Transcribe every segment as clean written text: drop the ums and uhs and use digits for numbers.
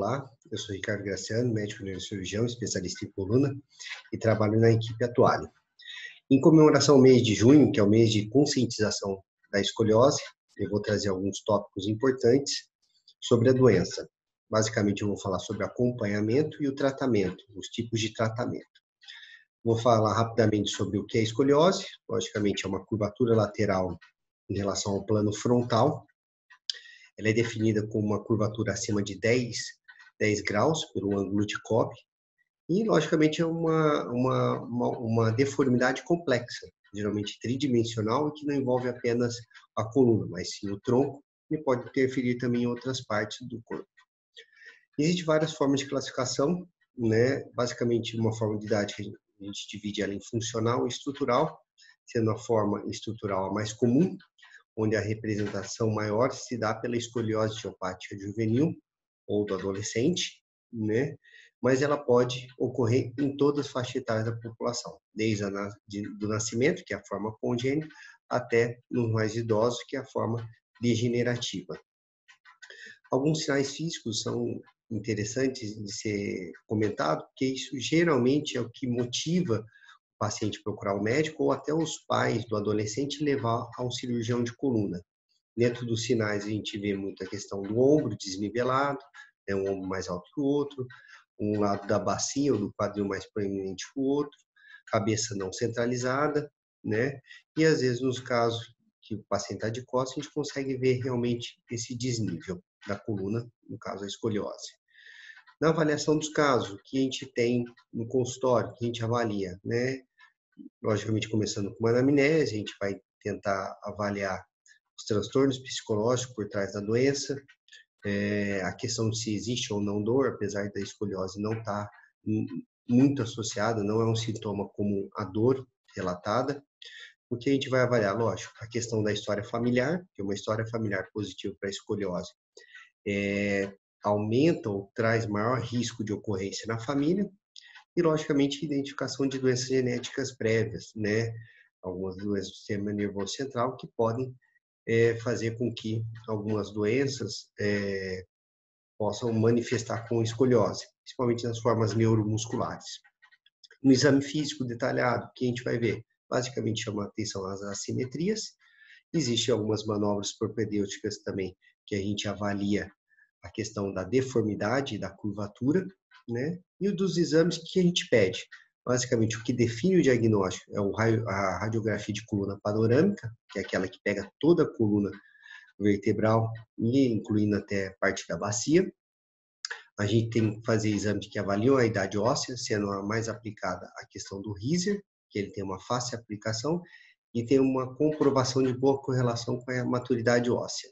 Olá, eu sou Ricardo Graciano, médico neurocirurgião, especialista em coluna e trabalho na equipe Atuale. Em comemoração ao mês de junho, que é o mês de conscientização da escoliose, eu vou trazer alguns tópicos importantes sobre a doença. Basicamente, eu vou falar sobre acompanhamento e o tratamento, os tipos de tratamento. Vou falar rapidamente sobre o que é escoliose. Logicamente, é uma curvatura lateral em relação ao plano frontal. Ela é definida como uma curvatura acima de 10 graus pelo ângulo de Cobb. E, logicamente, é uma deformidade complexa, geralmente tridimensional, e que não envolve apenas a coluna, mas sim o tronco, e pode interferir também em outras partes do corpo. Existem várias formas de classificação, né? Basicamente, uma forma de idade que a gente divide ela em funcional e estrutural, sendo a forma estrutural a mais comum, onde a representação maior se dá pela escoliose idiopática juvenil ou do adolescente, né? Mas ela pode ocorrer em todas as faixas etárias da população, desde do nascimento, que é a forma congênita, até nos mais idosos, que é a forma degenerativa. Alguns sinais físicos são interessantes de ser comentado, porque isso geralmente é o que motiva o paciente a procurar o médico ou até os pais do adolescente levar a um cirurgião de coluna. Dentro dos sinais, a gente vê muito a questão do ombro desnivelado, né, um ombro mais alto que o outro, um lado da bacia ou do quadril mais proeminente que o outro, cabeça não centralizada, né? E às vezes, nos casos que o paciente está de costas, a gente consegue ver realmente esse desnível da coluna, no caso a escoliose. Na avaliação dos casos que a gente tem no consultório, que a gente avalia, né? Logicamente, começando com uma anamnese, a gente vai tentar avaliar os transtornos psicológicos por trás da doença, a questão de se existe ou não dor, apesar da escoliose não estar muito associada, não é um sintoma como a dor relatada. O que a gente vai avaliar, lógico, a questão da história familiar, que é uma história familiar positiva para a escoliose, aumenta ou traz maior risco de ocorrência na família, e, logicamente, identificação de doenças genéticas prévias, né? Algumas doenças do sistema nervoso central que podem fazer com que algumas doenças possam manifestar com escoliose, principalmente nas formas neuromusculares. No exame físico detalhado, que a gente vai ver, basicamente chama atenção às assimetrias. Existem algumas manobras propedêuticas também que a gente avalia a questão da deformidade, da curvatura, né? E o dos exames que a gente pede. Basicamente, o que define o diagnóstico é a radiografia de coluna panorâmica, que é aquela que pega toda a coluna vertebral, e incluindo até a parte da bacia. A gente tem que fazer exames que avaliam a idade óssea, sendo a mais aplicada a questão do Heiser, que ele tem uma fácil aplicação, e tem uma comprovação de boa correlação com a maturidade óssea.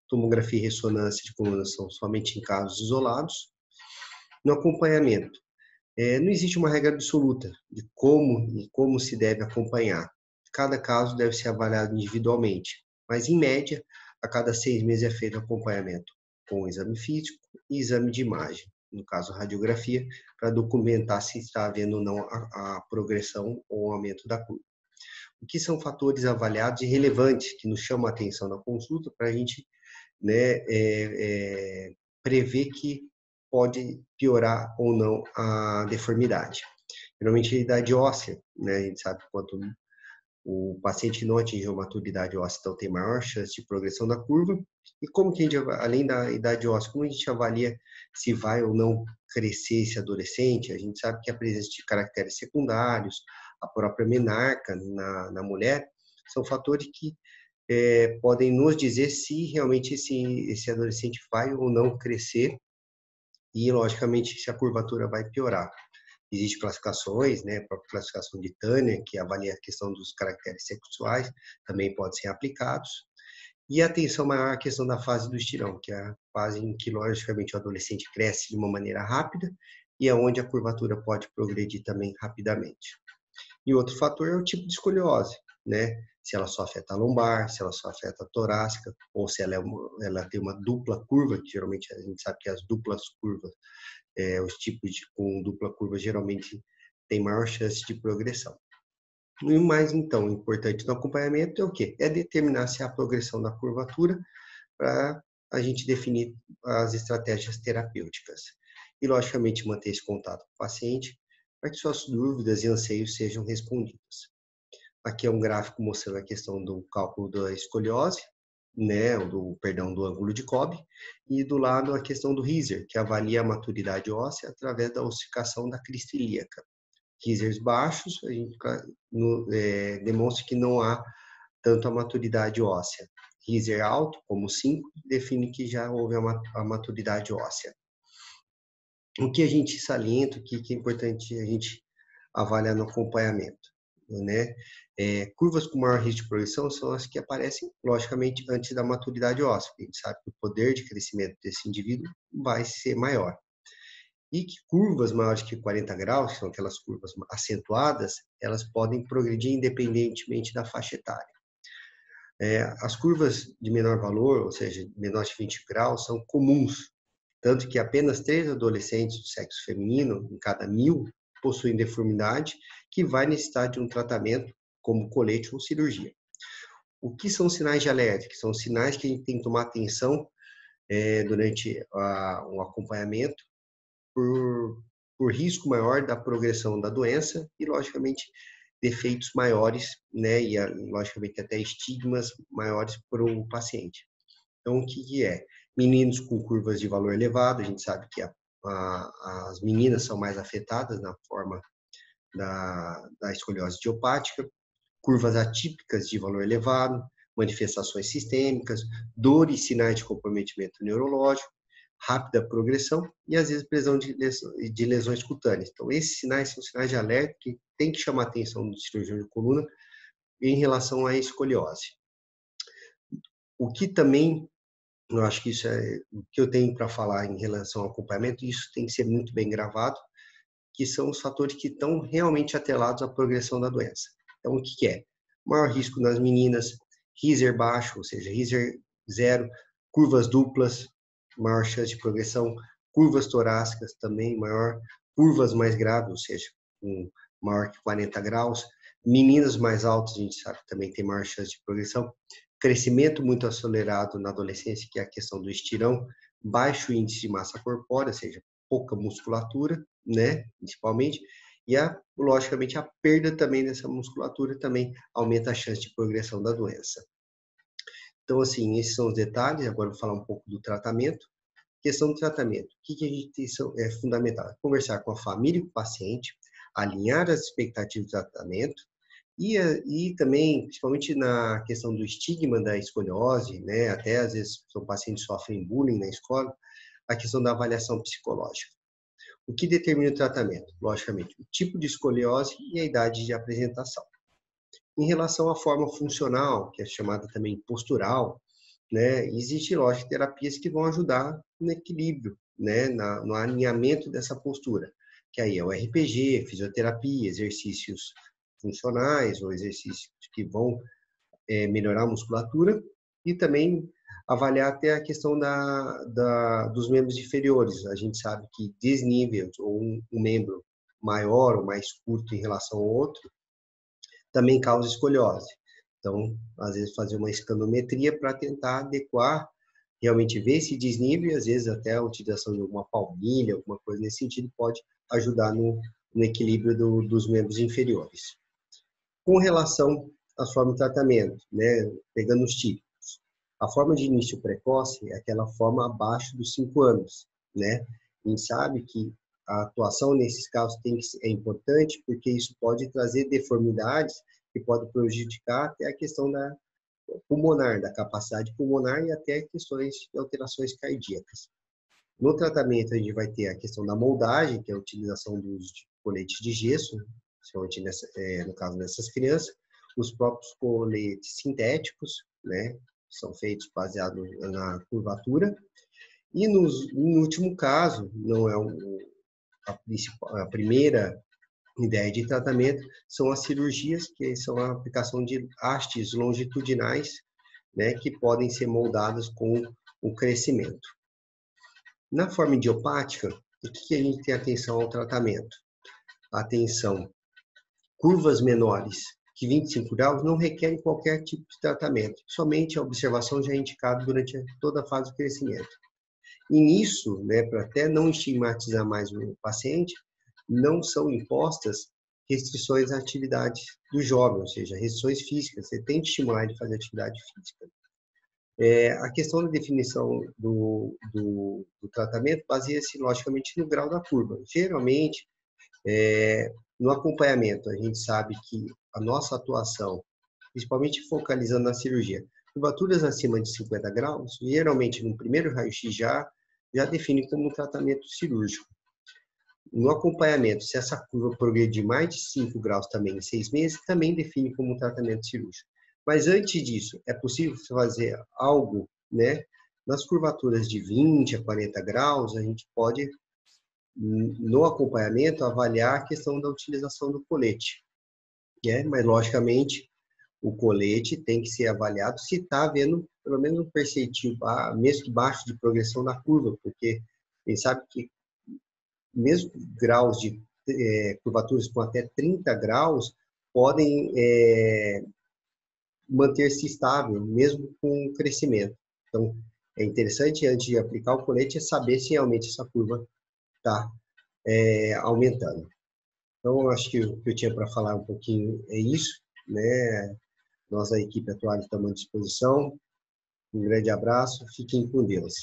Tomografia e ressonância de coluna são somente em casos isolados. No acompanhamento, não existe uma regra absoluta de como se deve acompanhar. Cada caso deve ser avaliado individualmente, mas, em média, a cada 6 meses é feito acompanhamento com exame físico e exame de imagem, no caso, radiografia, para documentar se está havendo ou não a progressão ou aumento da curva. O que são fatores avaliados e relevantes que nos chamam a atenção na consulta para a gente, né, prever que pode piorar ou não a deformidade. Geralmente, a idade óssea, né, a gente sabe que quanto o paciente não atingiu a maturidade óssea, então tem maior chance de progressão da curva. E como que a gente, além da idade óssea, como a gente avalia se vai ou não crescer esse adolescente? A gente sabe que a presença de caracteres secundários, a própria menarca na mulher, são fatores que podem nos dizer se realmente esse adolescente vai ou não crescer e, logicamente, se a curvatura vai piorar. Existem classificações, né, a própria classificação de Turner, que avalia a questão dos caracteres sexuais, também pode ser aplicados. E a atenção maior à questão da fase do estirão, que é a fase em que, logicamente, o adolescente cresce de uma maneira rápida e é onde a curvatura pode progredir também rapidamente. E outro fator é o tipo de escoliose, né? Se ela só afeta a lombar, se ela só afeta a torácica, ou se ela tem uma dupla curva, que geralmente a gente sabe que as duplas curvas, os tipos com dupla curva geralmente têm maior chance de progressão. E o mais, então, importante no acompanhamento é o quê? É determinar se há progressão da curvatura para a gente definir as estratégias terapêuticas. E, logicamente, manter esse contato com o paciente para que suas dúvidas e anseios sejam respondidos. Aqui é um gráfico mostrando a questão do cálculo da escoliose, né, do ângulo de Cobb, e do lado a questão do Heiser, que avalia a maturidade óssea através da ossificação da crista ilíaca. Heisers baixos, a gente demonstra que não há tanto a maturidade óssea. Heiser alto, como 5, define que já houve a maturidade óssea. O que a gente salienta, o que é importante a gente avaliar no acompanhamento, né? Curvas com maior risco de progressão são as que aparecem, logicamente, antes da maturidade óssea. A gente sabe que o poder de crescimento desse indivíduo vai ser maior. E que curvas maiores que 40 graus, que são aquelas curvas acentuadas, elas podem progredir independentemente da faixa etária. As curvas de menor valor, ou seja, menor de 20 graus, são comuns, tanto que apenas 3 adolescentes do sexo feminino, em cada 1000, possuem deformidade que vai necessitar de um tratamento como colete ou cirurgia. O que são sinais de alerta? Que são sinais que a gente tem que tomar atenção durante o acompanhamento por risco maior da progressão da doença e, logicamente, defeitos maiores, né, e logicamente até estigmas maiores para o paciente. Então, o que é? Meninos com curvas de valor elevado, a gente sabe que as meninas são mais afetadas na forma da escoliose idiopática, curvas atípicas de valor elevado, manifestações sistêmicas, dores e sinais de comprometimento neurológico, rápida progressão e, às vezes, presão de lesões cutâneas. Então, esses sinais são sinais de alerta que tem que chamar a atenção do cirurgião de coluna em relação à escoliose. O que também, eu acho que isso é o que eu tenho para falar em relação ao acompanhamento, isso tem que ser muito bem gravado, que são os fatores que estão realmente atrelados à progressão da doença. Então, o que é? Maior risco nas meninas, Heiser baixo, ou seja, Heiser zero, curvas duplas, maior chance de progressão, curvas torácicas também maior, curvas mais graves, ou seja, com maior que 40 graus, meninas mais altas, a gente sabe que também tem maior chance de progressão, crescimento muito acelerado na adolescência, que é a questão do estirão, baixo índice de massa corpórea, ou seja, pouca musculatura, né, principalmente, e logicamente a perda também dessa musculatura também aumenta a chance de progressão da doença. Então, assim, esses são os detalhes. Agora eu vou falar um pouco do tratamento. Questão do tratamento. O que a gente tem é fundamental? Conversar com a família e com o paciente, alinhar as expectativas do tratamento e também, principalmente na questão do estigma da escoliose, né? Até às vezes são pacientes que sofrem bullying na escola, a questão da avaliação psicológica. O que determina o tratamento? Logicamente, o tipo de escoliose e a idade de apresentação. Em relação à forma funcional, que é chamada também postural, né, existe, lógico, terapias que vão ajudar no equilíbrio, né, no alinhamento dessa postura, que aí é o RPG, fisioterapia, exercícios funcionais ou exercícios que vão melhorar a musculatura e também avaliar até a questão dos membros inferiores. A gente sabe que desnível ou um membro maior ou mais curto em relação ao outro também causa escoliose. Então, às vezes, fazer uma escanometria para tentar adequar, realmente ver esse desnível e, às vezes, até a utilização de alguma palmilha, alguma coisa nesse sentido, pode ajudar no equilíbrio dos membros inferiores. Com relação à forma de tratamento, né, pegando os típicos, a forma de início precoce é aquela forma abaixo dos 5 anos, né? A gente sabe que a atuação nesses casos é importante porque isso pode trazer deformidades que podem prejudicar até a questão da pulmonar, da capacidade pulmonar e até questões de alterações cardíacas. No tratamento, a gente vai ter a questão da moldagem, que é a utilização dos coletes de gesso, principalmente no caso dessas crianças, os próprios coletes sintéticos, né, são feitos baseados na curvatura, e no último caso, não é a primeira ideia de tratamento, são as cirurgias, que são a aplicação de hastes longitudinais, né, que podem ser moldadas com o crescimento. Na forma idiopática, o que a gente tem atenção ao tratamento? Atenção, curvas menores, que 25 graus não requerem qualquer tipo de tratamento, somente a observação já é indicada durante toda a fase do crescimento. E nisso, né, para até não estigmatizar mais o paciente, não são impostas restrições à atividade do jovem, ou seja, restrições físicas. Você tem que estimular ele a fazer atividade física. A questão da definição do tratamento baseia-se, logicamente, no grau da curva. Geralmente, no acompanhamento, a gente sabe que a nossa atuação, principalmente focalizando na cirurgia, curvaturas acima de 50 graus, geralmente no primeiro raio-x já define como um tratamento cirúrgico. No acompanhamento, se essa curva progredir mais de 5 graus também em 6 meses, também define como um tratamento cirúrgico. Mas antes disso, é possível fazer algo, né? Nas curvaturas de 20 a 40 graus, a gente pode, no acompanhamento, avaliar a questão da utilização do colete. Mas, logicamente, o colete tem que ser avaliado se está havendo, pelo menos, um percentil, mesmo que baixo, de progressão na curva, porque a gente sabe que mesmo graus de curvaturas com até 30 graus podem manter-se estável, mesmo com crescimento. Então, é interessante, antes de aplicar o colete, saber se realmente essa curva está aumentando. Então, acho que o que eu tinha para falar um pouquinho é isso, né? Nós, da equipe atual, estamos à disposição. Um grande abraço, fiquem com Deus.